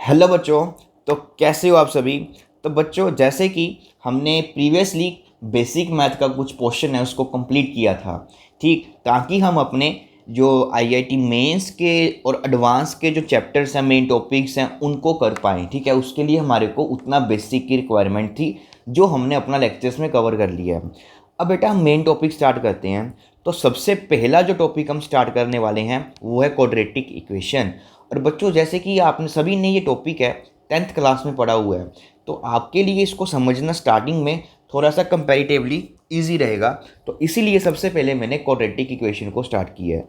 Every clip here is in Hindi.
हेलो बच्चों। तो कैसे हो आप सभी। तो बच्चों, जैसे कि हमने प्रीवियसली बेसिक मैथ का कुछ क्वेश्चन है उसको कंप्लीट किया था, ठीक, ताकि हम अपने जो आईआईटी मेंस के और एडवांस के जो चैप्टर्स हैं, मेन टॉपिक्स हैं, उनको कर पाएँ। ठीक है, उसके लिए हमारे को उतना बेसिक की रिक्वायरमेंट थी जो हमने अपना लेक्चर्स में कवर कर लिया है। अब बेटा हम मेन टॉपिक स्टार्ट करते हैं। तो सबसे पहला जो टॉपिक हम स्टार्ट करने वाले हैं वो है क्वाड्रेटिक इक्वेशन। और बच्चों, जैसे कि आपने सभी ने ये टॉपिक है 10th क्लास में पढ़ा हुआ है, तो आपके लिए इसको समझना स्टार्टिंग में थोड़ा सा कंपैरेटिवली इजी रहेगा। तो इसीलिए सबसे पहले मैंने क्वाड्रेटिक इक्वेशन को स्टार्ट किया है।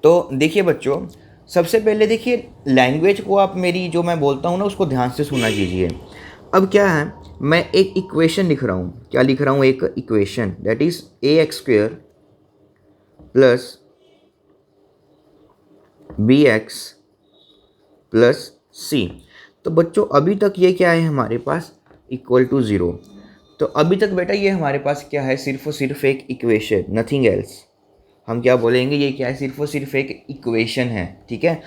तो देखिए बच्चों, सबसे पहले देखिए लैंग्वेज को आप मेरी जो मैं बोलता हूँ ना उसको ध्यान से सुना कीजिए। अब क्या है, मैं एक इक्वेशन लिख रहा हूँ। क्या लिख रहा हूँ? एक equation, that is a x square plus b x plus c. तो बच्चों अभी तक ये क्या है हमारे पास? Equal to zero. तो अभी तक बेटा ये हमारे पास क्या है? सिर्फ और सिर्फ एक इक्वेशन, नथिंग एल्स। हम क्या बोलेंगे? ये क्या है? सिर्फ और सिर्फ एक इक्वेशन है। ठीक है,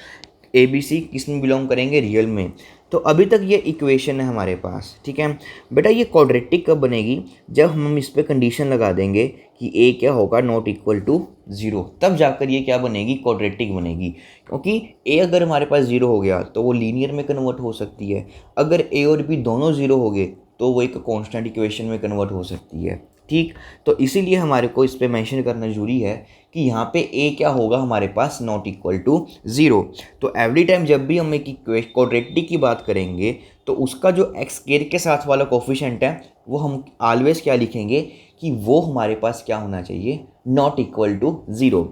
ए बी सी किस में बिलोंग करेंगे? रियल में। तो अभी तक ये इक्वेशन है हमारे पास। ठीक है बेटा, ये क्वाड्रेटिक कब बनेगी? जब हम इस पर कंडीशन लगा देंगे कि ए क्या होगा? नॉट इक्वल टू ज़ीरो, तब जाकर ये क्या बनेगी? क्वाड्रेटिक बनेगी। क्योंकि ए अगर हमारे पास ज़ीरो हो गया तो वो लीनियर में कन्वर्ट हो सकती है। अगर ए और बी दोनों ज़ीरो हो गए तो वो एक कांस्टेंट इक्वेशन में कन्वर्ट हो सकती है। ठीक, तो इसीलिए हमारे को इस पे मेंशन करना जरूरी है कि यहाँ पे ए क्या होगा हमारे पास? Not equal to zero. तो एवरी टाइम जब भी हम एक क्वाड्रेटिक की बात करेंगे तो उसका जो एक्स स्क्वायर के साथ वाला कोफिशिएंट है वो हम ऑलवेज क्या लिखेंगे कि वो हमारे पास क्या होना चाहिए? Not equal to zero.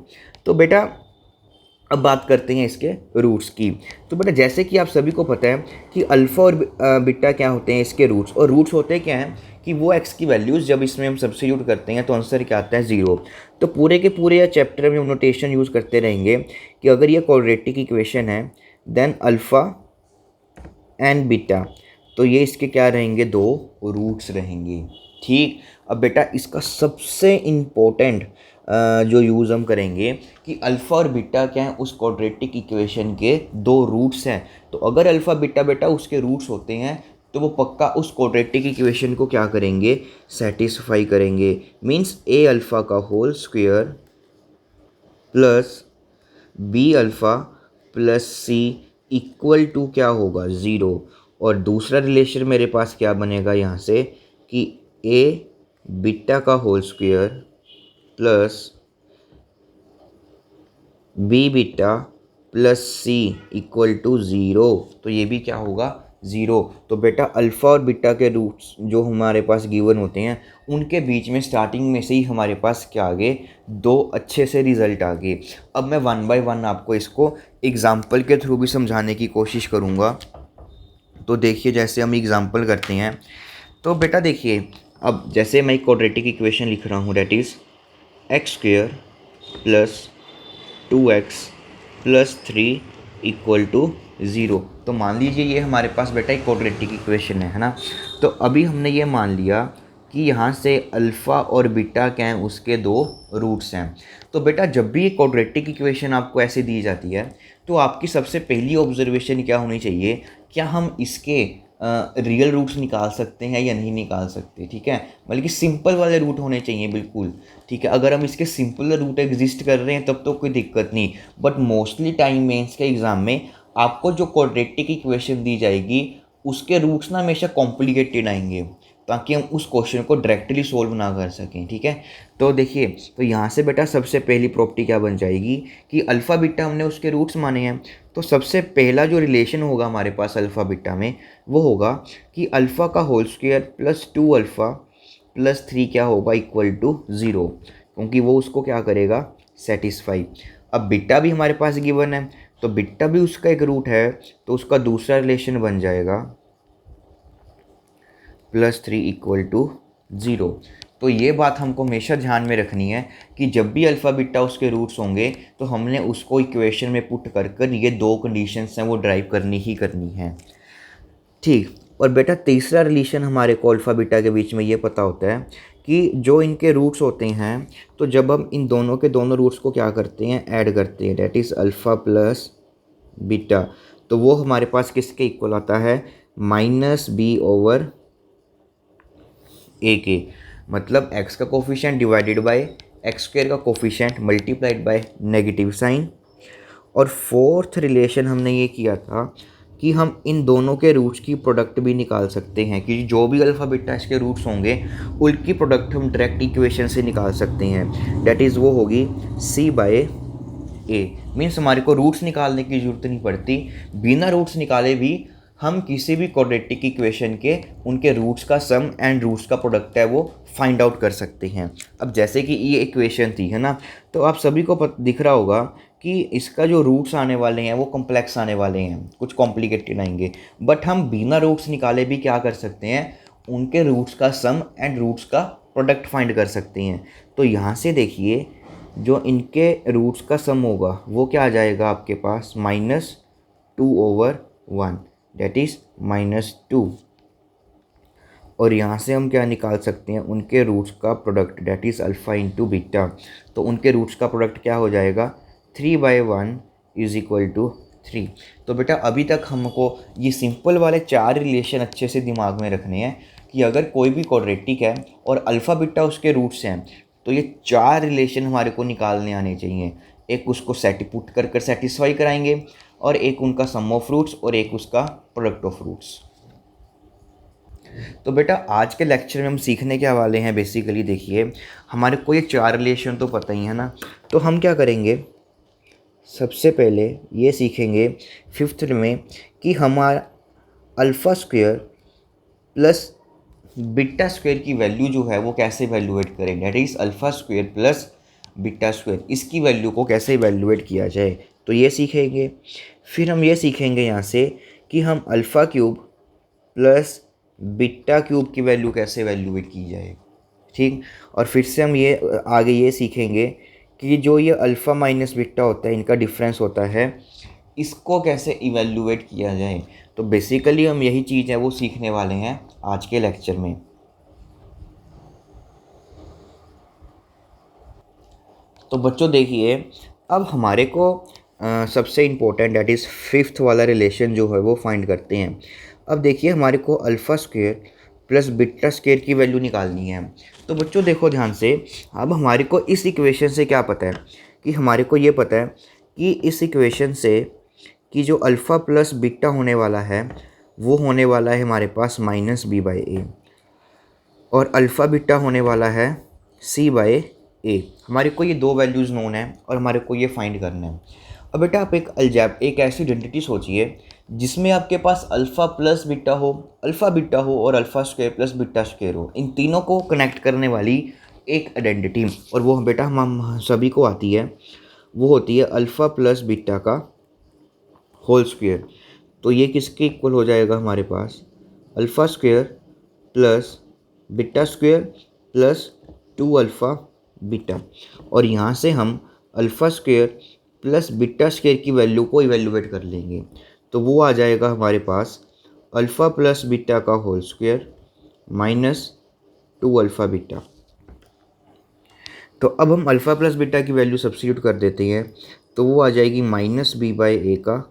तो बेटा अब बात करते हैं इसके रूट्स की। तो बेटा जैसे कि आप सभी को पता है कि अल्फ़ा और बीटा क्या होते हैं? इसके रूट्स। और रूट्स होते क्या हैं कि वो एक्स की वैल्यूज़ जब इसमें हम सब्स्टिट्यूट करते हैं तो आंसर क्या आता है? ज़ीरो। तो पूरे के पूरे चैप्टर में हम नोटेशन यूज़ करते रहेंगे कि अगर ये क्वाड्रेटिक इक्वेशन है देन अल्फ़ा एंड बीटा, तो ये इसके क्या रहेंगे? दो रूट्स रहेंगे। ठीक, अब बेटा इसका सबसे इम्पोर्टेंट जो यूज़ हम करेंगे कि अल्फ़ा और बीटा क्या है? उस क्वाड्रेटिक इक्वेशन के दो रूट्स हैं। तो अगर अल्फ़ा बीटा बेटा उसके रूट्स होते हैं तो वो पक्का उस क्वाड्रेटिक इक्वेशन को क्या करेंगे? सेटिस्फाई करेंगे। मीन्स ए अल्फ़ा का whole square plus b alpha plus c equal to क्या होगा? ज़ीरो। और दूसरा रिलेशन मेरे पास क्या बनेगा यहाँ से कि ए बीटा का whole square plus b beta plus c equal to zero. तो ये भी क्या होगा? ज़ीरो। तो बेटा अल्फ़ा और बीटा के रूट्स जो हमारे पास गिवन होते हैं उनके बीच में स्टार्टिंग में से ही हमारे पास क्या आ गए? दो अच्छे से रिज़ल्ट आ गए। अब मैं वन बाय वन आपको इसको एग्ज़ाम्पल के थ्रू भी समझाने की कोशिश करूँगा। तो देखिए जैसे हम एग्ज़ाम्पल करते हैं तो बेटा देखिए, अब जैसे मैं एक क्वाड्रेटिक इक्वेशन लिख रहा हूँ, that is x square plus 2x plus 3 equal to zero. तो मान लीजिए ये हमारे पास बेटा एक क्वाड्रेटिक इक्वेशन है ना। तो अभी हमने ये मान लिया कि यहाँ से अल्फ़ा और बीटा क्या हैं? उसके दो रूट्स हैं। तो बेटा जब भी एक क्वाड्रेटिक इक्वेशन आपको ऐसे दी जाती है तो आपकी सबसे पहली ऑब्जर्वेशन क्या होनी चाहिए? क्या हम इसके रियल रूट्स निकाल सकते हैं या नहीं निकाल सकते? ठीक है, मतलब कि सिंपल वाले रूट होने चाहिए बिल्कुल। ठीक है, अगर हम इसके सिंपल रूट एग्जिस्ट कर रहे हैं तब तो कोई दिक्कत नहीं। बट मोस्टली टाइम मेंस के एग्ज़ाम में आपको जो क्वाड्रेटिक इक्वेशन दी जाएगी उसके रूट्स ना हमेशा कॉम्प्लिकेटेड आएंगे ताकि हम उस क्वेश्चन को डायरेक्टली सोल्व ना कर सकें। ठीक है, तो देखिए, तो यहाँ से बेटा सबसे पहली प्रॉपर्टी क्या बन जाएगी कि अल्फ़ा बीटा हमने उसके रूट्स माने हैं। तो सबसे पहला जो रिलेशन होगा हमारे पास अल्फ़ा बीटा में वो होगा कि अल्फ़ा का whole square plus 2 alpha plus 3 क्या होगा? Equal to zero. क्योंकि वो उसको क्या करेगा? सेटिस्फाई। अब बीटा भी हमारे पास गिवन है तो बीटा भी उसका एक रूट है, तो उसका दूसरा रिलेशन बन जाएगा +3 इक्वल टू ज़ीरो। तो ये बात हमको हमेशा ध्यान में रखनी है कि जब भी अल्फ़ा बीटा उसके रूट्स होंगे तो हमने उसको इक्वेशन में पुट कर ये दो कंडीशंस हैं वो ड्राइव करनी ही करनी है। ठीक, और बेटा तीसरा रिलेशन हमारे को अल्फ़ा बीटा के बीच में ये पता होता है कि जो इनके रूट्स होते हैं तो जब हम इन दोनों के दोनों रूट्स को क्या करते हैं? ऐड करते हैं, that is alpha plus beta. तो वो हमारे पास किसके इक्वल आता है, -b/a के, मतलब x का coefficient divided by x square का coefficient multiplied by negative sign. और फोर्थ रिलेशन हमने ये किया था कि हम इन दोनों के रूट्स की प्रोडक्ट भी निकाल सकते हैं, कि जो भी अल्फ़ा बीटा इसके रूट्स होंगे उनकी प्रोडक्ट हम डायरेक्ट इक्वेशन से निकाल सकते हैं। डेट इज़ वो होगी c/a। मीन्स हमारे को रूट्स निकालने की ज़रूरत नहीं पड़ती, बिना रूट्स निकाले भी हम किसी भी क्वाड्रेटिक इक्वेशन के उनके रूट्स का सम एंड रूट्स का प्रोडक्ट है वो फाइंड आउट कर सकते हैं। अब जैसे कि ये इक्वेशन थी, है ना, तो आप सभी को दिख रहा होगा कि इसका जो रूट्स आने वाले हैं वो कॉम्प्लेक्स आने वाले हैं, कुछ कॉम्प्लिकेटेड आएंगे, बट हम बिना रूट्स निकाले भी क्या कर सकते हैं, उनके रूट्स का सम एंड रूट्स का प्रोडक्ट फाइंड कर सकते हैं। तो यहाँ से देखिए, जो इनके रूट्स का सम होगा वो क्या आ जाएगा आपके पास, -2/1, डेट इज़ -2। और यहाँ से हम क्या निकाल सकते हैं, उनके रूट्स का product, that is alpha into beta. तो उनके रूट्स का प्रोडक्ट क्या हो जाएगा, 3/1 = 3। तो बेटा अभी तक हमको ये सिंपल वाले 4 रिलेशन अच्छे से दिमाग में रखने हैं कि अगर कोई भी क्वाड्रेटिक है और अल्फ़ा बीटा उसके रूट्स हैं, तो ये 4 रिलेशन हमारे को निकालने आने चाहिए। एक उसको पुट कर सेटिस्फाई कराएंगे, और एक उनका सम ऑफ रूट्स, और एक उसका प्रोडक्ट ऑफ रूट्स। तो बेटा आज के लेक्चर में हम सीखने के वाले हैं, बेसिकली देखिए हमारे को ये 4 रिलेशन तो पता ही है ना, तो हम क्या करेंगे, सबसे पहले ये सीखेंगे फिफ्थ में कि हमारा alpha square plus beta square की वैल्यू जो है वो कैसे वैल्यूएट करें, that is alpha square plus beta square, इसकी वैल्यू को कैसे वैल्यूएट किया जाए, तो ये सीखेंगे। फिर हम ये सीखेंगे यहाँ से कि हम alpha cube plus beta cube की वैल्यू कैसे वैल्यूएट की जाए, ठीक। और फिर से हम ये आगे ये सीखेंगे कि जो ये अल्फ़ा माइनस बीटा होता है, इनका डिफरेंस होता है, इसको कैसे इवेल्यूएट किया जाए। तो बेसिकली हम यही चीज़ है वो सीखने वाले हैं आज के लेक्चर में। तो बच्चों देखिए, अब हमारे को सबसे इम्पोर्टेंट डेट इज़ फिफ्थ वाला रिलेशन जो है वो फाइंड करते हैं। अब देखिए हमारे को alpha square plus beta square की वैल्यू निकालनी है। तो बच्चों देखो ध्यान से, अब हमारे को इस इक्वेशन से क्या पता है, कि हमारे को ये पता है कि इस इक्वेशन से कि जो अल्फ़ा प्लस बीटा होने वाला है वो होने वाला है हमारे पास -b/a, और अल्फ़ा बीटा होने वाला है c/a। हमारे को ये दो वैल्यूज़ नोन है और हमारे को ये फाइंड करना है। अब बेटा आप एक ऐसी आइडेंटिटी सोचिए जिसमें आपके पास अल्फ़ा प्लस बीटा हो, अल्फ़ा बीटा हो और alpha square plus beta square हो, इन तीनों को कनेक्ट करने वाली एक आइडेंटिटी, और वो बेटा हम सभी को आती है, वो होती है अल्फ़ा प्लस बीटा का होल स्क्वायर। तो ये किसके इक्वल हो जाएगा हमारे पास, alpha square plus beta square plus 2 alpha beta. और यहाँ से हम alpha square plus beta square की वैल्यू को इवेल्युएट कर लेंगे, तो वो आ जाएगा हमारे पास अल्फ़ा प्लस बीटा का होल स्क्वायर -2 अल्फ़ा बीटा। तो अब हम अल्फ़ा प्लस बीटा की वैल्यू सब्स्टिट्यूट कर देते हैं, तो वो आ जाएगी -b/a का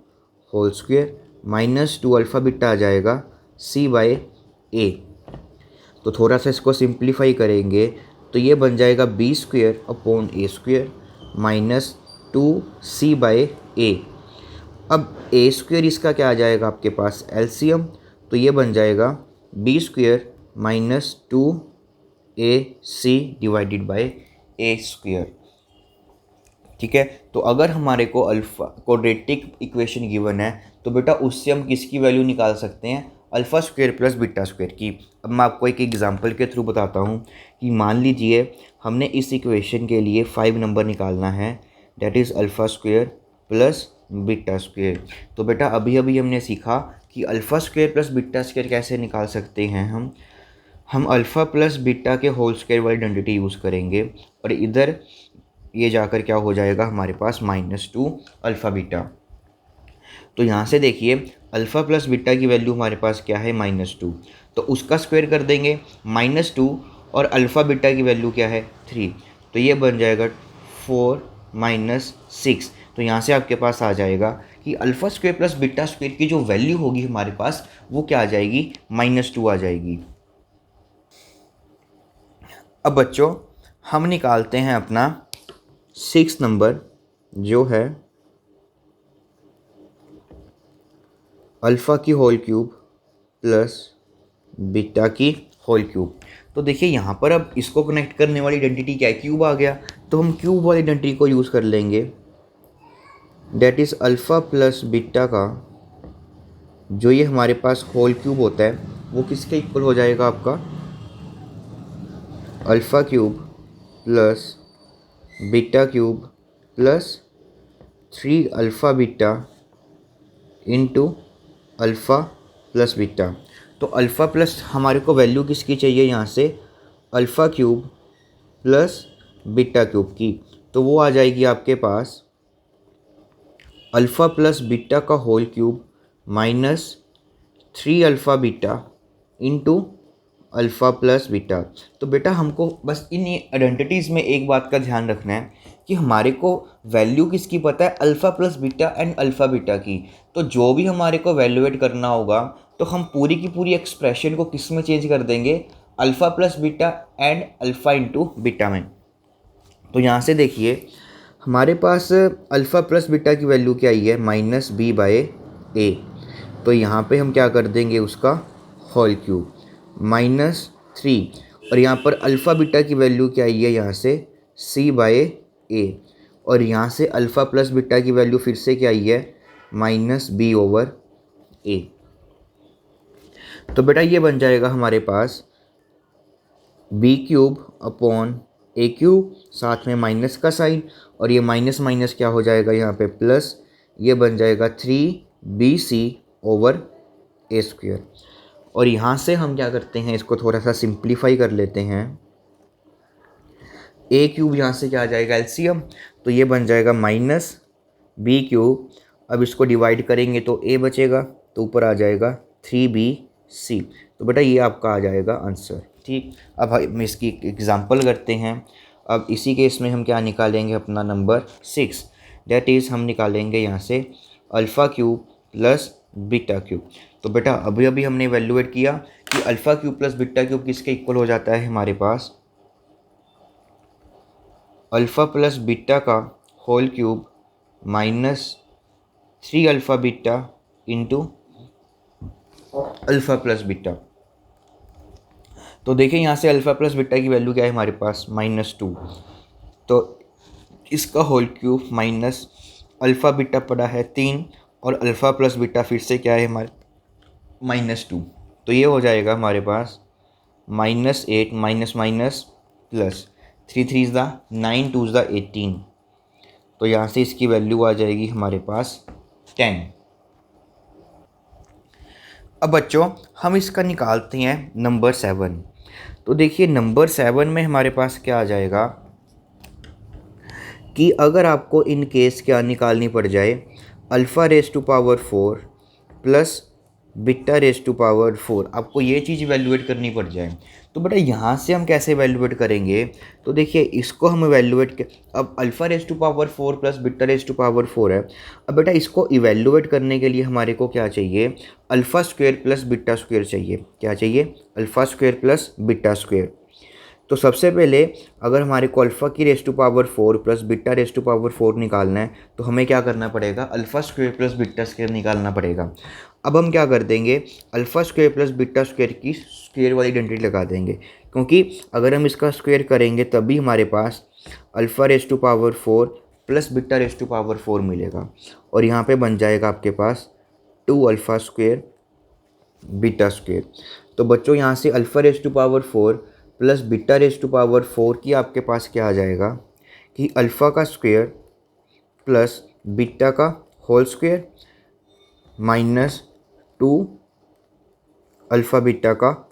होल स्क्वायर -2 अल्फ़ा बीटा आ जाएगा c/a। तो थोड़ा सा इसको सिंप्लीफाई करेंगे तो ये बन जाएगा b² अपॉन a² -2c/a। अब a² इसका क्या आ जाएगा आपके पास एलसीएम, तो ये बन जाएगा b² -2ac divided by a²। ठीक है, तो अगर हमारे को अल्फ़ा क्वाड्रेटिक इक्वेशन गिवन है तो बेटा उससे हम किसकी वैल्यू निकाल सकते हैं, alpha square plus beta square की। अब मैं आपको एक एग्जांपल के थ्रू बताता हूँ कि मान लीजिए हमने इस इक्वेशन के लिए 5 नंबर निकालना है, that is alpha square plus beta square. तो बेटा अभी अभी हमने सीखा कि alpha square plus beta square कैसे निकाल सकते हैं। हम अल्फ़ा प्लस बीटा के होल स्क्वायर वाली आइडेंटिटी यूज़ करेंगे, और इधर ये जाकर क्या हो जाएगा हमारे पास -2 अल्फ़ा बीटा। तो यहाँ से देखिए अल्फ़ा प्लस बीटा की वैल्यू हमारे पास क्या है -2, तो उसका स्क्वायर कर देंगे -2, और अल्फ़ा बीटा की वैल्यू क्या है 3, तो ये बन जाएगा 4 - 6। तो यहाँ से आपके पास आ जाएगा कि alpha square plus beta square की जो वैल्यू होगी हमारे पास वो क्या आ जाएगी, -2 आ जाएगी। अब बच्चों हम निकालते हैं अपना 6 नंबर जो है अल्फ़ा की होल क्यूब प्लस बीटा की होल क्यूब। तो देखिए यहाँ पर अब इसको कनेक्ट करने वाली आइडेंटिटी क्या है, क्यूब आ गया, तो हम क्यूब वाली आइडेंटिटी को यूज़ कर लेंगे। That is alpha plus beta का जो ये हमारे पास होल क्यूब होता है वो किसके इक्वल हो जाएगा, आपका alpha cube plus beta cube plus 3 alpha beta into alpha plus beta. तो अल्फ़ा प्लस हमारे को वैल्यू किसकी चाहिए यहाँ से, alpha cube plus beta cube की, तो वो आ जाएगी आपके पास अल्फ़ा प्लस बीटा का whole cube -3 alpha beta into alpha plus beta. तो बेटा हमको बस इन आइडेंटिटीज़ में एक बात का ध्यान रखना है कि हमारे को वैल्यू किसकी पता है, alpha plus beta and alpha beta की। तो जो भी हमारे को वैल्यूएट करना होगा तो हम पूरी की पूरी एक्सप्रेशन को किस में चेंज कर देंगे, alpha plus beta and alpha into beta में। तो यहाँ से देखिए हमारे पास अल्फ़ा प्लस बीटा की वैल्यू क्या आई है, -b/a। तो यहाँ पे हम क्या कर देंगे, उसका होल क्यूब -3, और यहाँ पर अल्फ़ा बीटा की वैल्यू क्या आई है, यहाँ से c/a, और यहाँ से अल्फ़ा प्लस बीटा की वैल्यू फिर से क्या आई है, -b/a। तो बेटा ये बन जाएगा हमारे पास b³ साथ में माइनस का साइन, और ये माइनस माइनस क्या हो जाएगा यहाँ पे प्लस, ये बन जाएगा 3bc/a²। और यहाँ से हम क्या करते हैं, इसको थोड़ा सा सिंप्लीफाई कर लेते हैं। a³ यहाँ से क्या आ जाएगा, एलसीएम, तो ये बन जाएगा -b³। अब इसको डिवाइड करेंगे तो a बचेगा, तो ऊपर आ जाएगा 3bc। तो बेटा ये आपका आ जाएगा आंसर। ठीक, अब हम इसकी एग्जांपल करते हैं। अब इसी केस में हम क्या निकालेंगे, अपना नंबर 6, डेट इज़ हम निकालेंगे यहाँ से alpha cube plus beta cube. तो बेटा अभी अभी हमने वैल्यूएट किया कि alpha cube plus beta cube किसके इक्वल हो जाता है, हमारे पास अल्फ़ा प्लस बीटा का whole cube -3 alpha beta into alpha plus beta. तो देखिए यहाँ से अल्फ़ा प्लस बीटा की वैल्यू क्या है हमारे पास, -2, तो इसका whole cube minus alpha beta पड़ा है 3, और अल्फ़ा प्लस बीटा फिर से क्या है हमारे -2। तो ये हो जाएगा हमारे पास -8 minus minus plus 3 3 is the 9 2 is the 18। तो यहाँ से इसकी वैल्यू आ जाएगी हमारे पास 10। अब बच्चों हम इसका निकालते हैं नंबर 7। तो देखिए नंबर 7 में हमारे पास क्या आ जाएगा कि अगर आपको इन केस क्या निकालनी पड़ जाए, alpha raise to power 4 plus beta raise to power 4, आपको ये चीज़ वैल्यूएट करनी पड़ जाए, तो बेटा यहाँ से हम कैसे वैल्यूएट करेंगे। तो देखिए इसको हम वैल्यूएट, अब alpha raise to power 4 plus beta raise to power 4 है। अब बेटा इसको इवेल्यूएट करने के लिए हमारे को क्या चाहिए, alpha square plus beta square चाहिए। क्या चाहिए, alpha square plus beta square. तो सबसे पहले अगर हमारे को अल्फ़ा की raise to power 4 plus beta raise to power 4 निकालना है तो हमें क्या करना पड़ेगा, alpha square plus beta square निकालना पड़ेगा। अब हम क्या कर देंगे, alpha square plus beta square की स्क्वायर वाली आइडेंटिटी लगा देंगे, क्योंकि अगर हम इसका स्क्वायर करेंगे तभी हमारे पास alpha raise to power 4 plus beta raise to power 4 मिलेगा, और यहाँ पे बन जाएगा आपके पास 2 अल्फ़ा स्क्वायर बीटा स्क्वायर। तो बच्चों यहाँ से alpha raise to power 4 plus beta raise to power 4 की आपके पास क्या आ जाएगा कि अल्फ़ा का स्क्वायर प्लस बीटा का होल स्क्वायर -2 अल्फ़ा बीटा का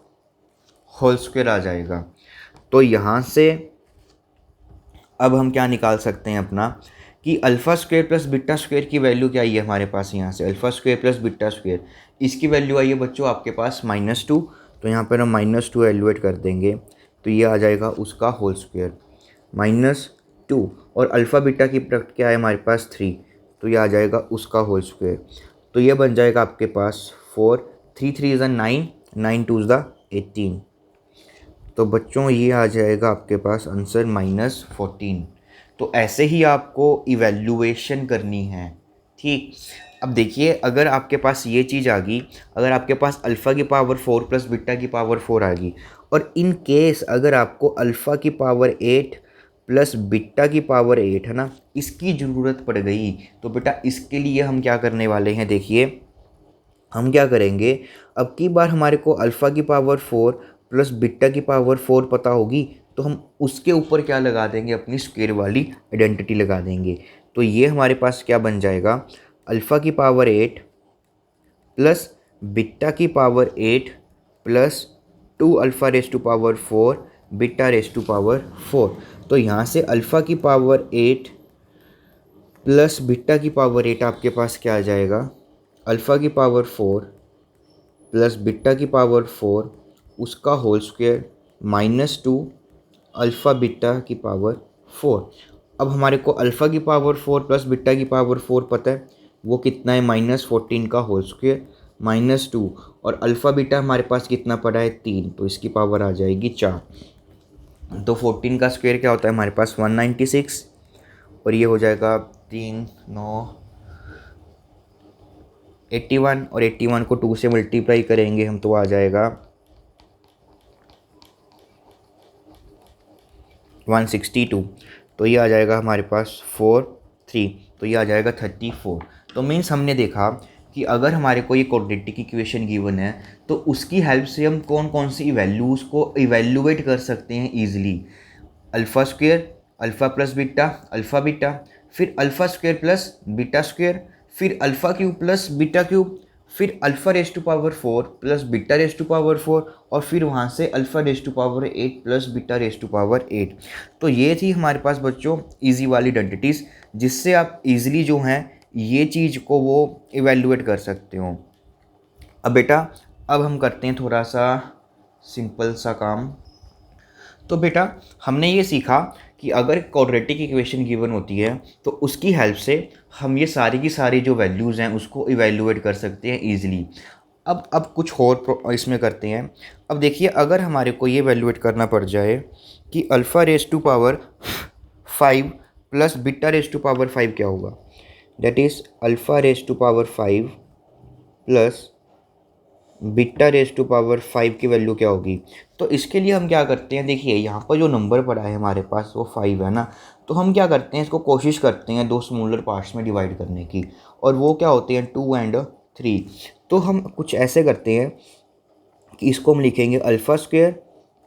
होल स्क्वायर आ जाएगा। तो यहाँ से अब हम क्या निकाल सकते हैं अपना कि alpha square plus beta square की वैल्यू क्या आई है हमारे पास, यहाँ से alpha square plus beta square, इसकी वैल्यू आई है बच्चों आपके पास -2। तो यहाँ पर हम -2 एलिवेट कर देंगे, तो ये आ जाएगा उसका होल स्क्वायर -2, और अल्फ़ा बीटा की प्रोडक्ट क्या है हमारे पास 3, तो ये आ जाएगा उसका होल स्क्वायर। तो ये बन जाएगा आपके पास 4, 3 3 इज़ 9, 9 2 इज़ 18। तो बच्चों ये आ जाएगा आपके पास आंसर -14। तो ऐसे ही आपको इवैल्यूएशन करनी है। ठीक, अब देखिए अगर आपके पास ये चीज़ आ गई, अगर आपके पास अल्फ़ा की पावर 4 प्लस बीटा की पावर 4 आ गई, और इन केस अगर आपको अल्फ़ा की पावर 8 प्लस बीटा की पावर 8 है ना, इसकी ज़रूरत पड़ गई, तो बेटा इसके लिए हम क्या करने वाले हैं, देखिए हम क्या करेंगे, अब की बार हमारे को अल्फ़ा की पावर 4 प्लस बीटा की पावर 4 पता होगी, तो हम उसके ऊपर क्या लगा देंगे, अपनी स्क्वायर वाली आइडेंटिटी लगा देंगे। तो ये हमारे पास क्या बन जाएगा, अल्फ़ा की पावर 8 प्लस बीटा की power 8 plus 2 alpha raise to power 4 beta raise to power 4। तो यहाँ से अल्फ़ा की पावर 8 प्लस बीटा की पावर 8 आपके पास क्या आ जाएगा, अल्फ़ा की पावर 4 प्लस बीटा की पावर 4 उसका होल स्क्वायर -2 अल्फ़ा बीटा की पावर 4। अब हमारे को अल्फ़ा की पावर 4 प्लस बीटा की पावर 4 पता है, वो कितना है, -14 का होल स्क्वायर -2, और अल्फ़ा बीटा हमारे पास कितना पड़ा है, 3, तो इसकी पावर आ जाएगी 4। तो 14 का स्क्वायर क्या होता है हमारे पास, 196, और ये हो जाएगा 3 9 81, और 81 को 2 से मल्टीप्लाई करेंगे हम तो आ जाएगा 162। तो ये आ जाएगा हमारे पास 4 3, तो ये आ जाएगा 34। तो मीन्स हमने देखा कि अगर हमारे को ये क्वाड्रेटिक इक्वेशन गिवन है, तो उसकी हेल्प से हम कौन कौन सी वैल्यूज़ को इवेल्युएट कर सकते हैं easily. Alpha square, alpha plus beta, alpha beta, फिर alpha square plus beta square, फिर alpha cube plus beta cube, फिर alpha raise to power 4 plus beta raise to power 4, और फिर वहाँ से alpha raise to power 8 plus beta raise to power 8। तो ये थी हमारे पास बच्चों इजी वाली आइडेंटिटीज़, जिससे आप इजीली जो हैं ये चीज़ को वो इवेल्युएट कर सकते हो। अब बेटा अब हम करते हैं थोड़ा सा सिंपल सा काम। तो बेटा हमने ये सीखा कि अगर क्वाड्रेटिक इक्वेशन गिवन होती है, तो उसकी हेल्प से हम ये सारी की सारी जो वैल्यूज़ हैं उसको इवेल्युएट कर सकते हैं ईजिली। अब कुछ और इसमें करते हैं। अब देखिए अगर हमारे को ये इवेल्युएट करना पड़ जाए कि alpha raise to power 5 plus beta raise to power 5 क्या होगा, that is alpha raise to power 5 plus beta raise to power 5 की वैल्यू क्या होगी। तो इसके लिए हम क्या करते हैं, देखिए यहाँ पर जो नंबर पड़ा है हमारे पास वो 5 है ना, तो हम क्या करते हैं, इसको कोशिश करते हैं दो स्मॉलर पार्ट्स में डिवाइड करने की, और वो क्या होते हैं 2 एंड 3। तो हम कुछ ऐसे करते हैं कि इसको हम लिखेंगे alpha square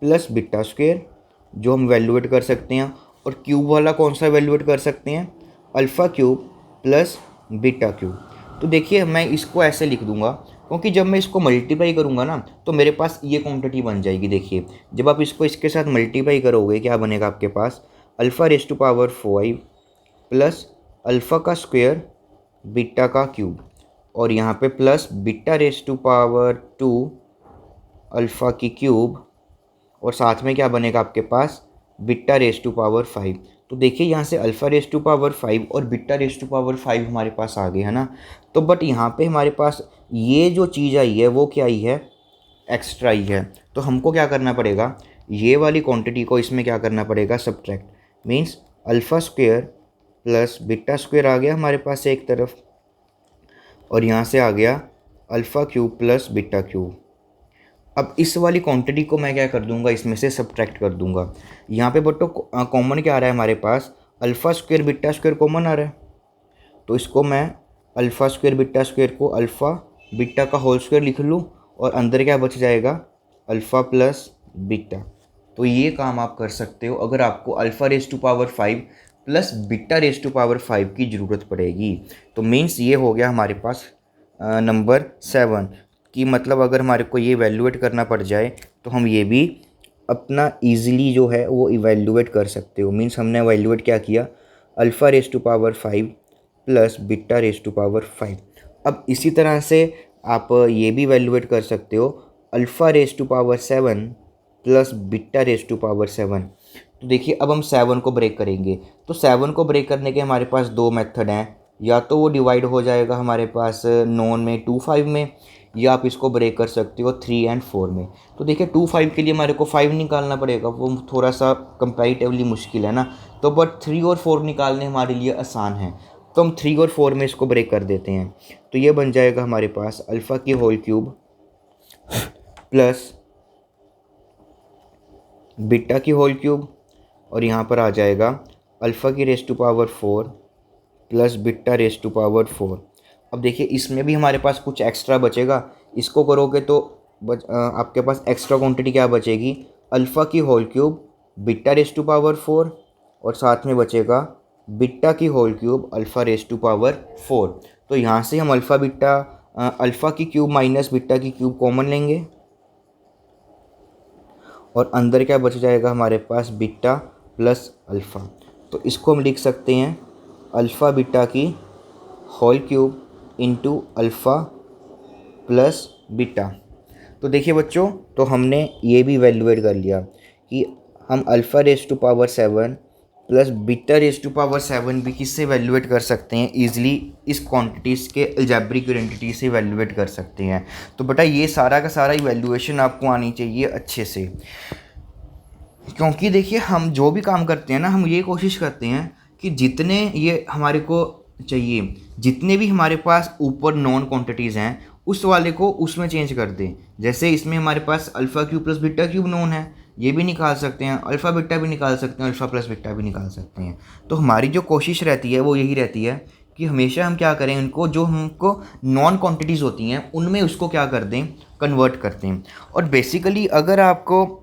plus beta square, जो हम वैल्यूएट कर सकते हैं, और क्यूब वाला कौन सा वैल्यूएट कर सकते हैं, alpha cube plus beta cube. तो देखिए मैं इसको ऐसे लिख दूंगा, क्योंकि जब मैं इसको मल्टीप्लाई करूंगा ना, तो मेरे पास ये क्वांटिटी बन जाएगी। देखिए जब आप इसको इसके साथ मल्टीप्लाई करोगे क्या बनेगा आपके पास, alpha raise to power 5 plus alpha का स्क्वायर बीटा का क्यूब, और यहाँ पे plus beta raise to power 2 alpha की क्यूब, और साथ में क्या बनेगा आपके पास, बीटा रेस टू पावर 5। तो देखिए यहाँ से अल्फ़ा रेस टू पावर 5 और बीटा रेस टू पावर 5 हमारे पास आ गए है ना। तो बट यहाँ पे हमारे पास ये जो चीज़ आई है वो क्या आई है, एक्स्ट्रा आई है। तो हमको क्या करना पड़ेगा, ये वाली क्वांटिटी को इसमें क्या करना पड़ेगा, subtract. Means alpha square plus beta square आ गया हमारे पास एक तरफ, और यहाँ से आ गया alpha cube plus beta cube. अब इस वाली क्वांटिटी को मैं क्या कर दूंगा, इसमें से सब्ट्रैक्ट कर दूंगा। यहाँ पे बट्टो कॉमन क्या आ रहा है हमारे पास, alpha square beta square common आ रहा है, तो इसको मैं अल्फ़ा स्क्वायर बीटा स्क्वायर को अल्फ़ा बीटा का होल स्क्वायर लिख लूँ, और अंदर क्या बच जाएगा, अल्फ़ा प्लस बीटा। तो ये काम आप कर सकते हो अगर आपको alpha raise to power 5 plus beta raise to power 5 की ज़रूरत पड़ेगी। तो मीन्स ये हो गया हमारे पास नंबर 7 कि मतलब अगर हमारे को ये इवेल्युएट करना पड़ जाए तो हम ये भी अपना ईजिली जो है वो इवेल्युएट कर सकते हो। मीन्स हमने इवेल्युएट क्या किया, alpha raise to power 5 plus beta raise to power 5। अब इसी तरह से आप ये भी इवेल्युएट कर सकते हो, alpha raise to power 7 plus beta raise to power 7। तो देखिए अब हम 7 को ब्रेक करेंगे, तो 7 को ब्रेक करने के हमारे पास दो मेथड हैं, या तो वो डिवाइड हो जाएगा हमारे पास नॉन में 2 5 में, या आप इसको ब्रेक कर सकते हो 3 और 4 में। तो देखिए 2 5 के लिए हमारे को 5 निकालना पड़ेगा, वो थोड़ा सा कंपैरेटिवली मुश्किल है ना। तो बट 3 और 4 निकालने हमारे लिए आसान है, तो हम 3 और 4 में इसको ब्रेक कर देते हैं। तो ये बन जाएगा हमारे पास अल्फ़ा की होल क्यूब प्लस बीटा की होल क्यूब, और यहाँ पर आ जाएगा अल्फ़ा की raise to power 4 plus beta raise to power 4। अब देखिए इसमें भी हमारे पास कुछ एक्स्ट्रा बचेगा, इसको करोगे तो आपके पास एक्स्ट्रा क्वांटिटी क्या बचेगी, अल्फ़ा की whole cube beta raise to power 4, और साथ में बचेगा बीटा की whole cube alpha raise to power 4। तो यहाँ से हम अल्फ़ा की क्यूब माइनस बीटा की क्यूब कॉमन लेंगे, और अंदर क्या बच जाएगा हमारे पास बीटा प्लस अल्फ़ा। तो इसको हम लिख सकते हैं अल्फ़ा बीटा की whole cube into alpha plus beta. तो देखिए बच्चों, तो हमने ये भी वैल्यूएट कर लिया कि हम alpha raise to power 7 plus beta raise to power 7 भी किससे वैल्यूएट कर सकते हैं ईजिली, इस क्वांटिटीज़ के अलजेब्रिक आइडेंटिटी से वैल्यूएट कर सकते हैं। तो बेटा ये सारा का सारा इवैल्यूएशन आपको आनी चाहिए अच्छे से, क्योंकि देखिए हम जो भी काम करते हैं ना, हम ये कोशिश करते हैं कि जितने ये हमारे को चाहिए, जितने भी हमारे पास ऊपर नॉन क्वांटिटीज़ हैं उस वाले को उसमें चेंज कर दें। जैसे इसमें हमारे पास alpha cube plus beta cube known है, ये भी निकाल सकते हैं, अल्फ़ा बीटा भी निकाल सकते हैं, अल्फ़ा प्लस बीटा भी निकाल सकते हैं। तो हमारी जो कोशिश रहती है वो यही रहती है कि हमेशा हम क्या करें, उनको जो हमको नॉन क्वांटिटीज़ होती हैं उनमें उसको क्या कर दें, कन्वर्ट करते हैं। और बेसिकली अगर आपको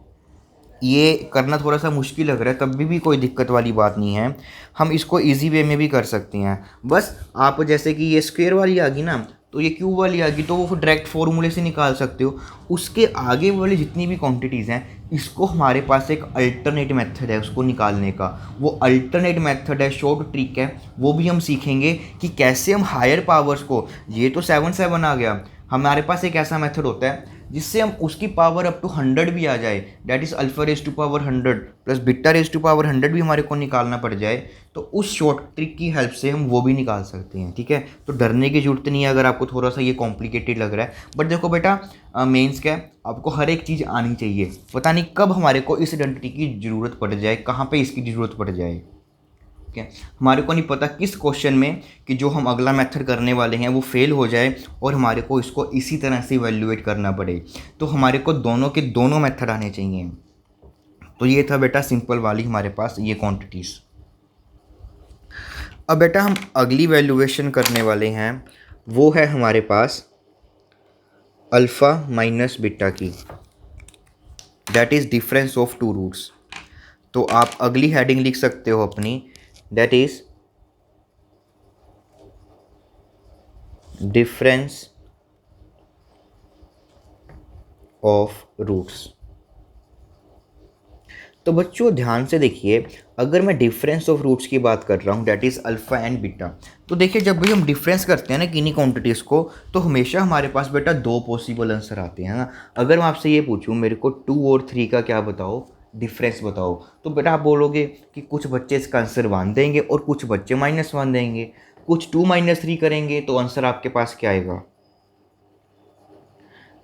ये करना थोड़ा सा मुश्किल लग रहा है तब भी कोई दिक्कत वाली बात नहीं है, हम इसको इजी वे में भी कर सकते हैं। बस आप जैसे कि ये स्क्वायर वाली आ गई ना, तो ये क्यूब वाली आ गई, तो वो डायरेक्ट फॉर्मूले से निकाल सकते हो। उसके आगे वाली जितनी भी क्वांटिटीज़ हैं, इसको हमारे पास एक अल्टरनेट मेथड है उसको निकालने का। वो अल्टरनेट मेथड है, शॉर्ट ट्रिक है, वो भी हम सीखेंगे कि कैसे हम हायर पावर्स को, ये तो 7 7 आ गया, हमारे पास एक ऐसा मेथड होता है जिससे हम उसकी पावर अप टू 100 भी आ जाए, that is alpha raise to power 100 plus beta raise to power 100 भी हमारे को निकालना पड़ जाए, तो उस शॉर्ट ट्रिक की हेल्प से हम वो भी निकाल सकते हैं। ठीक है, तो डरने की जरूरत नहीं है अगर आपको थोड़ा सा ये कॉम्प्लिकेटेड लग रहा है। बट देखो बेटा, मेंस क्या है, आपको हर एक चीज़ आनी चाहिए, पता नहीं कब हमारे को इस आइडेंटिटी की ज़रूरत पड़ जाए, कहाँ पर इसकी ज़रूरत पड़ जाए। ठीक है, हमारे को नहीं पता किस क्वेश्चन में कि जो हम अगला मेथड करने वाले हैं वो फेल हो जाए और हमारे को इसको इसी तरह से इवैल्यूएट करना पड़े। तो हमारे को दोनों के दोनों मेथड आने चाहिए। तो ये था बेटा सिंपल वाली हमारे पास ये क्वांटिटीज़। अब बेटा हम अगली वैल्यूएशन करने वाले हैं, वो है हमारे पास अल्फ़ा माइनस बीटा की, that is difference of two roots. तो आप अगली हेडिंग लिख सकते हो अपनी, that is difference of roots। तो बच्चों ध्यान से देखिए, अगर मैं डिफरेंस ऑफ रूट्स की बात कर रहा हूँ, that is alpha and beta, तो देखिए जब भी हम डिफरेंस करते हैं ना किन्हीं क्वांटिटीज़ को, तो हमेशा हमारे पास बेटा दो पॉसिबल आंसर आते हैं ना। अगर मैं आपसे ये पूछूँ मेरे को 2 और 3 का क्या बताओ, डिफरेंस बताओ, तो बेटा आप बोलोगे कि कुछ बच्चे इसका आंसर 1 देंगे और कुछ बच्चे -1 देंगे, कुछ 2 -3 करेंगे, तो आंसर आपके पास क्या आएगा,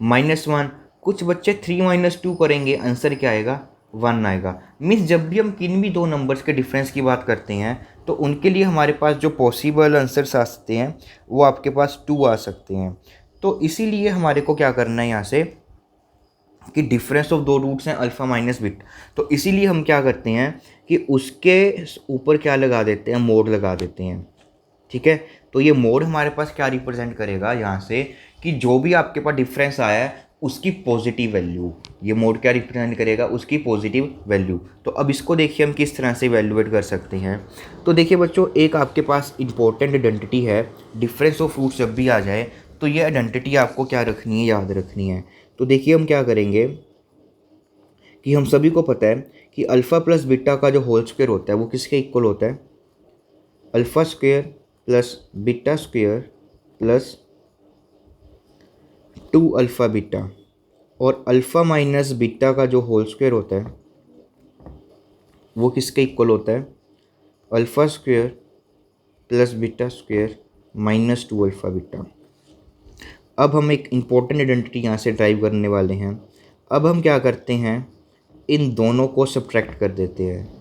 -1। कुछ बच्चे 3 - 2 करेंगे, आंसर क्या आएगा, 1 आएगा। मीन्स जब भी हम किन भी दो नंबर्स के डिफरेंस की बात करते हैं तो उनके लिए हमारे पास जो पॉसिबल आंसर्स आ सकते हैं वो आपके पास 2 आ सकते हैं। तो इसीलिए हमारे को क्या करना है यहाँ से कि डिफरेंस ऑफ दो रूट्स हैं अल्फ़ा माइनस बीटा, तो इसीलिए हम क्या करते हैं कि उसके ऊपर क्या लगा देते हैं, मोड लगा देते हैं। ठीक है, तो ये मोड हमारे पास क्या रिप्रेजेंट करेगा यहाँ से कि जो भी आपके पास डिफरेंस आया है उसकी पॉजिटिव वैल्यू, ये मोड क्या रिप्रेजेंट करेगा, उसकी पॉजिटिव वैल्यू। तो अब इसको देखिए हम किस तरह से वैल्यूएट कर सकते हैं। तो देखिए बच्चों, एक आपके पास इंपॉर्टेंट आइडेंटिटी है, डिफरेंस ऑफ रूट्स जब भी आ जाए तो ये आइडेंटिटी आपको क्या रखनी है, याद रखनी है। तो देखिए हम क्या करेंगे कि हम सभी को पता है कि अल्फ़ा प्लस बीटा का जो होल स्क्वायर होता है वो किसके इक्वल होता है, alpha square plus beta square plus 2 alpha beta, और अल्फ़ा माइनस बीटा का जो होल स्क्वायर होता है वो किसके इक्वल होता है, alpha square plus beta square minus 2 alpha beta. अब हम एक इम्पोर्टेंट आइडेंटिटी यहाँ से ड्राइव करने वाले हैं। अब हम क्या करते हैं, इन दोनों को सब्ट्रैक्ट कर देते हैं।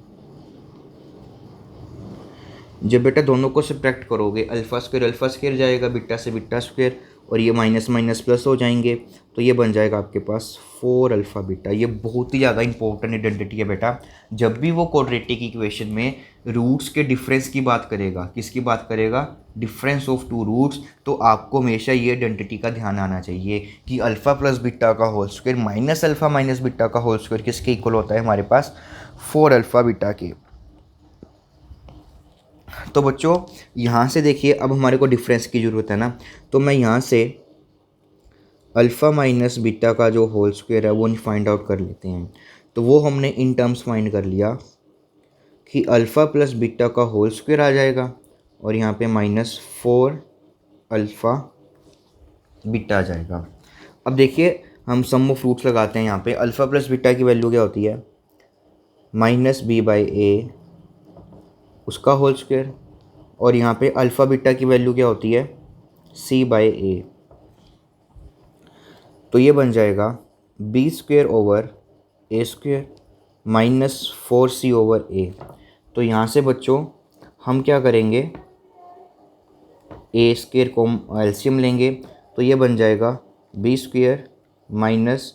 जब बेटा दोनों को सब्ट्रैक्ट करोगे, अल्फ़ा स्क्वायर जाएगा बीटा से बीटा स्क्वायर, और ये माइनस माइनस प्लस हो जाएंगे, तो ये बन जाएगा आपके पास 4 अल्फ़ा बीटा। ये बहुत ही ज़्यादा इंपॉर्टेंट आइडेंटिटी है बेटा। जब भी वो क्वाड्रेटिक इक्वेशन में रूट्स के डिफरेंस की बात करेगा, किसकी बात करेगा, डिफरेंस ऑफ टू रूट्स, तो आपको हमेशा ये आइडेंटिटी का ध्यान आना चाहिए कि अल्फ़ा प्लस बीटा का whole square minus alpha minus beta का होल स्क्वायर किसके इक्वल होता है, हमारे पास 4 अल्फ़ा बीटा के। तो बच्चों यहाँ से देखिए, अब हमारे को डिफरेंस की ज़रूरत है ना, तो मैं यहाँ से अल्फ़ा माइनस बीटा का जो होल स्क्वायर है वो फाइंड आउट कर लेते हैं। तो वो हमने इन टर्म्स फाइंड कर लिया कि अल्फ़ा प्लस बीटा का होल स्क्वायर आ जाएगा, और यहाँ पे माइनस 4 अल्फ़ा बीटा आ जाएगा। अब देखिए हम सम ऑफ रूट्स लगाते हैं। यहाँ पे अल्फ़ा प्लस बीटा की वैल्यू क्या होती है, माइनस बी बाई ए उसका होल स्क्वायर, और यहाँ पे अल्फ़ा बीटा की वैल्यू क्या होती है, सी बाई ए। तो ये बन जाएगा बी स्क्वायर ओवर ए स्क्वायर माइनस 4c ओवर ए। तो यहाँ से बच्चों हम क्या करेंगे, ए स्क्वायर को एलसीएम लेंगे, तो ये बन जाएगा B square minus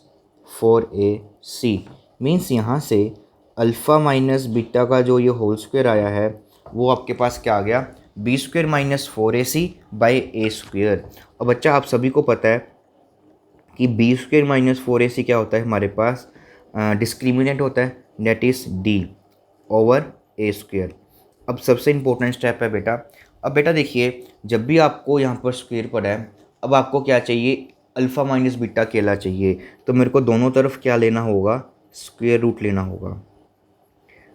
4ac। Means यहाँ से अल्फ़ा माइनस बीटा का जो ये होल स्क्वायर आया है वो आपके पास क्या आ गया, b square minus 4ac by a square. और बच्चा आप सभी को पता है कि बी स्क्वायर माइनस 4ac क्या होता है, हमारे पास डिस्क्रिमिनेंट होता है, that is D over A square. अब सबसे इम्पोर्टेंट स्टेप है बेटा। अब बेटा देखिए, जब भी आपको यहाँ पर स्क्वायर पड़ा है, अब आपको क्या चाहिए, अल्फ़ा माइनस बीटा अकेला चाहिए, तो मेरे को दोनों तरफ क्या लेना होगा, स्क्वायर रूट लेना होगा।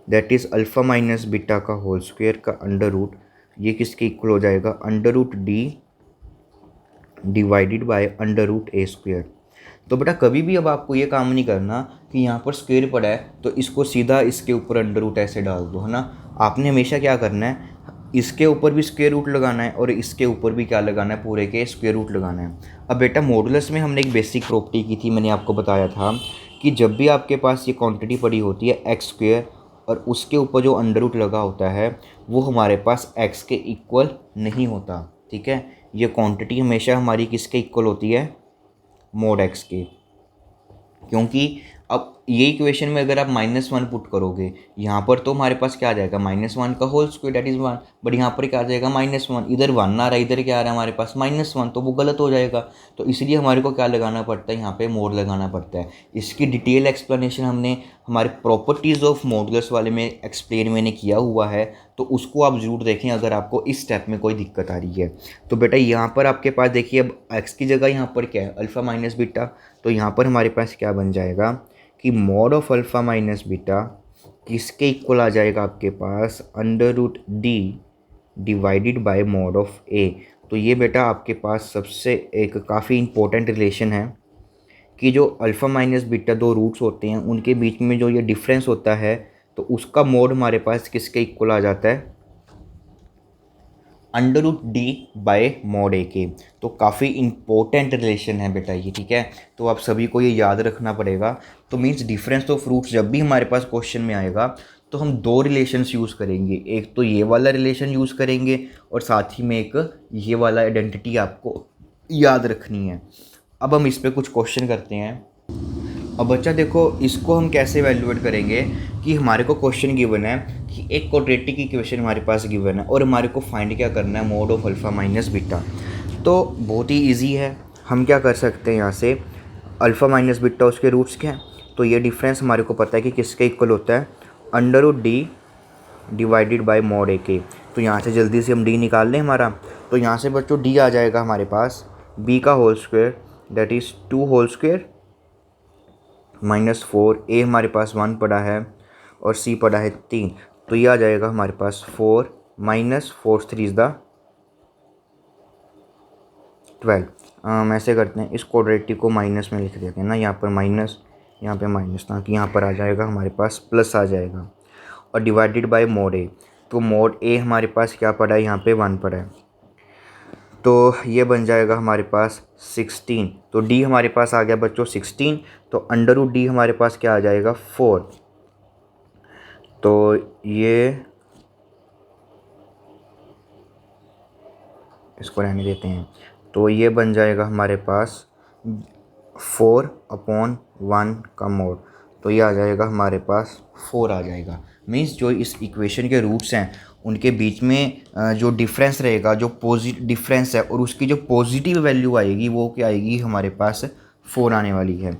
That is alpha minus beta का होल स्क्वायर का अंडर रूट, ये किसके इक्वल हो जाएगा, under root D divided by under root a square. तो बेटा कभी भी अब आपको ये काम नहीं करना कि यहाँ पर स्क्वायर पड़ा है तो इसको सीधा इसके ऊपर अंडर रूट ऐसे डाल दो, है ना। आपने हमेशा क्या करना है, इसके ऊपर भी स्क्वायर रूट लगाना है और इसके ऊपर भी क्या लगाना है, पूरे के स्क्वायर रूट लगाना है। अब बेटा मॉडुलस में हमने एक बेसिक प्रॉपर्टी की थी, मैंने आपको बताया था कि जब भी आपके पास ये क्वांटिटी पड़ी होती है एक्स स्क्वायर और उसके ऊपर जो अंडर रूट लगा होता है वो हमारे पास एक्स के इक्वल नहीं होता, ठीक है। ये क्वांटिटी हमेशा हमारी किसके इक्वल होती है, मोड एक्स के। क्योंकि अब ये इक्वेशन में अगर आप -1 पुट करोगे यहाँ पर, तो हमारे पास क्या आ जाएगा, -1 का whole square that is 1, but यहाँ पर क्या आ जाएगा, -1। इधर 1 आ रहा है, इधर क्या आ रहा है हमारे पास -1, तो वो गलत हो जाएगा। तो इसलिए हमारे को क्या लगाना पड़ता है, यहाँ पे मोड लगाना पड़ता है। इसकी डिटेल एक्सप्लेनेशन हमने हमारे प्रॉपर्टीज़ ऑफ मॉडुलस वाले में एक्सप्लेन मैंने किया हुआ है, तो उसको आप ज़रूर देखें अगर आपको इस स्टेप में कोई दिक्कत आ रही है। तो बेटा यहाँ पर आपके पास देखिए, अब एक्स की जगह यहाँ पर क्या है, अल्फ़ा माइनस बीटा, तो यहाँ पर हमारे पास क्या बन जाएगा कि mod of alpha minus beta किसके इक्वल आ जाएगा आपके पास, under root D divided by mod of a. तो ये बेटा आपके पास सबसे एक काफ़ी इम्पोर्टेंट रिलेशन है कि जो अल्फ़ा माइनस बीटा दो रूट्स होते हैं उनके बीच में जो ये डिफरेंस होता है, तो उसका मोड हमारे पास किसके इक्वल आ जाता है, under root D by mod a के। तो काफ़ी इंपॉर्टेंट रिलेशन है बेटा ये, ठीक है। तो आप सभी को ये याद रखना पड़ेगा। तो मीन्स डिफरेंस ऑफ रूट्स जब भी हमारे पास क्वेश्चन में आएगा तो हम दो रिलेशंस यूज़ करेंगे, एक तो ये वाला रिलेशन यूज़ करेंगे और साथ ही में एक ये वाला आइडेंटिटी आपको याद रखनी है। अब हम इस पर कुछ क्वेश्चन करते हैं। अब बच्चा देखो, इसको हम कैसे वैल्यूएट करेंगे कि हमारे को क्वेश्चन गिवन है कि एक क्वाड्रेटिक इक्वेशन हमारे पास गिवन है और हमारे को फाइंड क्या करना है, mode of alpha minus beta. तो बहुत ही इजी है, हम क्या कर सकते हैं, यहाँ से अल्फ़ा माइनस बीटा उसके रूट्स क्या हैं, तो ये डिफरेंस हमारे को पता है कि किसके इक्वल होता है, under root D divided by mod a के। तो यहाँ से जल्दी से हम डी निकाल लें हमारा। तो यहाँ से बच्चों डी आ जाएगा हमारे पास बी का whole square that is 2 whole square -4, a हमारे पास 1 पड़ा है और सी पड़ा है 3। तो ये आ जाएगा हमारे पास 4 -4 3 इज़ द 12। हम ऐसे करते हैं, इस क्वाड्रेटिक को माइनस में लिख देते हैं ना, यहाँ पर माइनस, यहाँ पे माइनस, ताकि यहाँ पर आ जाएगा हमारे पास प्लस आ जाएगा, और डिवाइडेड बाय मॉड ए। तो मोड ए हमारे पास क्या पड़ा है, यहाँ पे 1 पड़ा है, तो ये बन जाएगा हमारे पास 16। तो डी हमारे पास आ गया बच्चों 16, तो अंडर रूट डी हमारे पास क्या आ जाएगा 4। तो ये इसको रहने देते हैं, तो ये बन जाएगा हमारे पास 4/1 का मोड, तो ये आ जाएगा हमारे पास 4 आ जाएगा। मीन्स जो इस इक्वेशन के रूट्स हैं उनके बीच में जो डिफरेंस रहेगा, जो पॉजिटिव डिफरेंस है, और उसकी जो पॉजिटिव वैल्यू आएगी वो क्या आएगी हमारे पास 4 आने वाली है।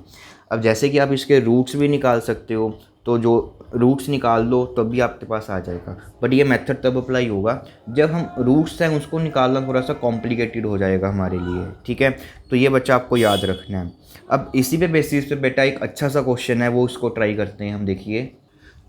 अब जैसे कि आप इसके रूट्स भी निकाल सकते हो, तो जो रूट्स निकाल दो तब भी आपके पास आ जाएगा, बट ये मेथड तब अप्लाई होगा जब हम रूट्स हैं उसको निकालना थोड़ा सा कॉम्प्लिकेटेड हो जाएगा हमारे लिए, ठीक है। तो ये बच्चा आपको याद रखना है। अब इसी पे बेसिस पे बेटा एक अच्छा सा क्वेश्चन है, वो उसको ट्राई करते हैं हम। देखिए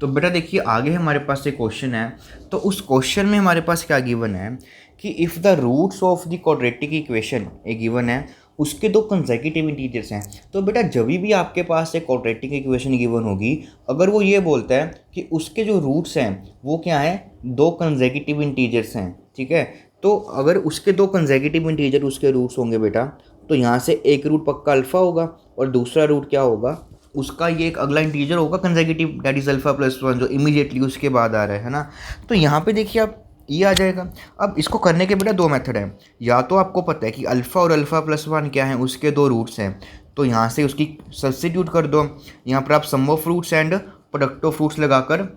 तो बेटा देखिए आगे हमारे पास एक क्वेश्चन है, तो उस क्वेश्चन में हमारे पास क्या गिवन है कि if the roots of the quadratic equation a given है, उसके दो कंसेक्यूटिव इंटीजर्स हैं। तो बेटा जब भी आपके पास एक क्वाड्रेटिक इक्वेशन गिवन होगी, अगर वो ये बोलता है कि उसके जो रूट्स हैं वो क्या है, दो कंसेक्यूटिव इंटीजर्स हैं, ठीक है। तो अगर उसके दो कंसेक्यूटिव इंटीजर उसके रूट्स होंगे बेटा, तो यहाँ से एक रूट पक्का अल्फ़ा होगा और दूसरा रूट क्या होगा, उसका ये एक अगला इंटीजर होगा consecutive, that is alpha plus 1, जो इमीडिएटली उसके बाद आ रहा है ना। तो यहाँ पे देखिए आप ये आ जाएगा। अब इसको करने के बेटा दो मेथड हैं, या तो आपको पता है कि अल्फ़ा और अल्फ़ा प्लस 1 क्या है, उसके दो रूट्स हैं, तो यहाँ से उसकी सब्स्टिट्यूट कर दो। यहाँ पर आप sum of roots and product of roots लगाकर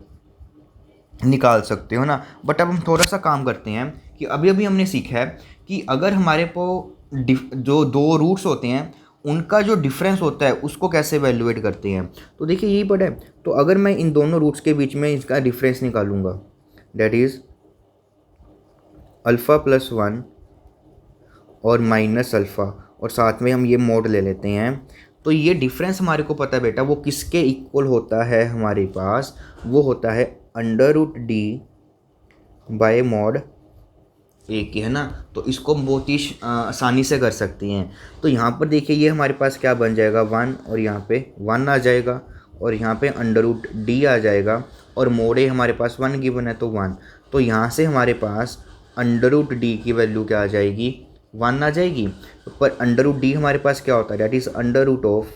निकाल सकते हो ना। बट अब हम थोड़ा सा काम करते हैं कि अभी अभी हमने सीखा है कि अगर हमारे को जो दो रूट्स होते हैं उनका जो डिफरेंस होता है उसको कैसे वैल्यूएट करते हैं। तो देखिए यही पढ़ा है। तो अगर मैं इन दोनों रूट्स के बीच में इसका डिफरेंस निकालूंगा, दैट इज़ अल्फ़ा प्लस 1 और माइनस अल्फ़ा, और साथ में हम ये मोड ले लेते हैं, तो ये डिफरेंस हमारे को पता है बेटा वो किसके इक्वल होता है हमारे पास, वो होता है under root D by mod a की, है ना। तो इसको हम बहुत ही आसानी से कर सकते हैं। तो यहाँ पर देखिए ये हमारे पास क्या बन जाएगा 1, और यहाँ पे 1 आ जाएगा, और यहाँ पे अंडर रूट डी आ जाएगा, और मोड ए हमारे पास 1 गिवन है तो 1। तो यहाँ से हमारे पास अंडर रूट डी की वैल्यू क्या आ जाएगी, 1 आ जाएगी। पर अंडर रूट डी हमारे पास क्या होता है, that is under root of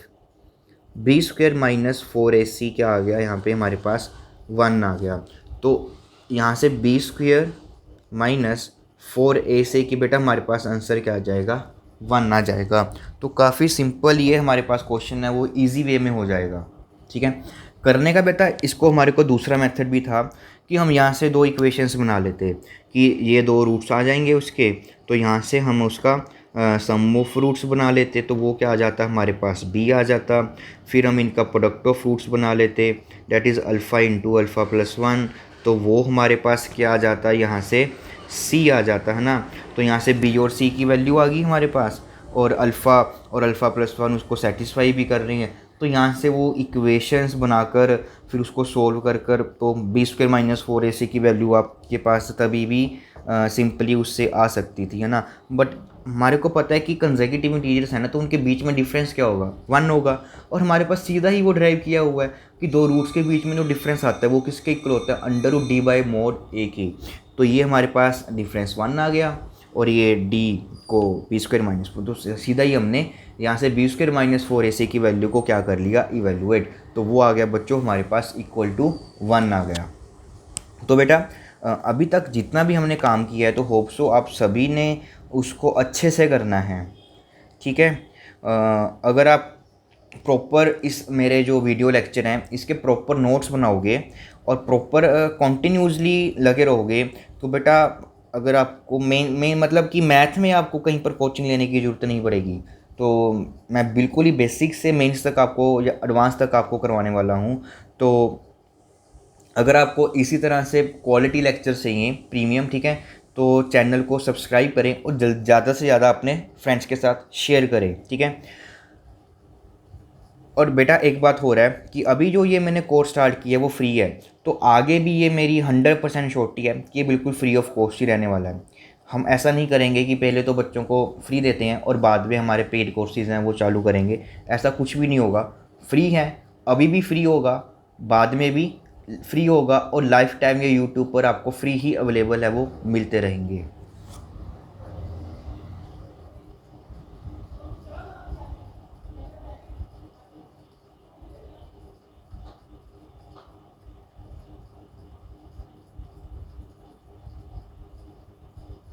b square minus 4ac क्या आ गया, यहाँ पे हमारे पास 1 आ गया। तो यहाँ से बी स्क्वेयर माइनस 4ac की बेटा हमारे पास आंसर क्या आ जाएगा, 1 आ जाएगा। तो काफ़ी सिंपल ये हमारे पास क्वेश्चन है, वो इजी वे में हो जाएगा, ठीक है करने का बेटा। इसको हमारे को दूसरा मेथड भी था कि हम यहाँ से दो इक्वेशंस बना लेते कि ये दो रूट्स आ जाएंगे उसके, तो यहाँ से हम उसका सम ऑफ फ्रूट्स बना लेते, तो वो क्या आ जाता हमारे पास b आ जाता। फिर हम इनका प्रोडक्ट ऑफ फ्रूट्स बना लेते, that is alpha into alpha plus 1, तो वो हमारे पास क्या आ जाता है, यहाँ से c आ जाता है ना। तो यहाँ से b और c की वैल्यू आ गई हमारे पास, और अल्फ़ा और अल्फ़ा प्लस 1 उसको सेटिस्फाई भी कर रही हैं। तो यहाँ से वो इक्वेशंस बनाकर फिर उसको सोल्व कर तो बी स्क्वायर माइनस 4ac की वैल्यू आपके पास तभी भी सिंपली उससे आ सकती थी, है ना। बट हमारे को पता है कि कंसेक्यूटिव इंटीजर्स है ना, तो उनके बीच में डिफरेंस क्या होगा, 1 होगा। और हमारे पास सीधा ही वो ड्राइव किया हुआ है कि दो रूट्स के बीच में जो डिफरेंस आता है वो किसके इक्वल होता है, under root D by mod a की। तो ये हमारे पास डिफरेंस 1 आ गया, और ये डी को बी स्क्वायर माइनस 4, तो सीधा ही हमने यहाँ से बी स्क्वायर माइनस 4ac की वैल्यू को क्या कर लिया, इवेल्युएट। तो वो आ गया बच्चों हमारे पास इक्वल टू 1 आ गया। तो बेटा अभी तक जितना भी हमने काम किया है, तो होप सो आप सभी ने उसको अच्छे से करना है, ठीक है। अगर आप प्रॉपर इस मेरे जो वीडियो लेक्चर हैं इसके प्रॉपर नोट्स बनाओगे और प्रॉपर कॉन्टीन्यूसली लगे रहोगे, तो बेटा अगर आपको मेन मतलब कि मैथ में आपको कहीं पर कोचिंग लेने की ज़रूरत नहीं पड़ेगी। तो मैं बिल्कुल ही बेसिक से मेंस तक आपको या एडवांस तक आपको करवाने वाला हूँ। तो अगर आपको इसी तरह से क्वालिटी लेक्चर चाहिए प्रीमियम, ठीक है, तो चैनल को सब्सक्राइब करें और ज़्यादा से ज़्यादा अपने फ्रेंड्स के साथ शेयर करें, ठीक है। और बेटा एक बात हो रहा है कि अभी जो ये मैंने कोर्स स्टार्ट किया है वो फ्री है, तो आगे भी ये मेरी 100% श्योरिटी है कि ये बिल्कुल फ्री ऑफ कॉस्ट ही रहने वाला है। हम ऐसा नहीं करेंगे कि पहले तो बच्चों को फ्री देते हैं और बाद में हमारे पेड कोर्सेज़ हैं वो चालू करेंगे, ऐसा कुछ भी नहीं होगा। फ्री है, अभी भी फ्री होगा, बाद में भी फ्री होगा और लाइफ टाइम ये यूट्यूब पर आपको फ्री ही अवेलेबल है, वो मिलते रहेंगे।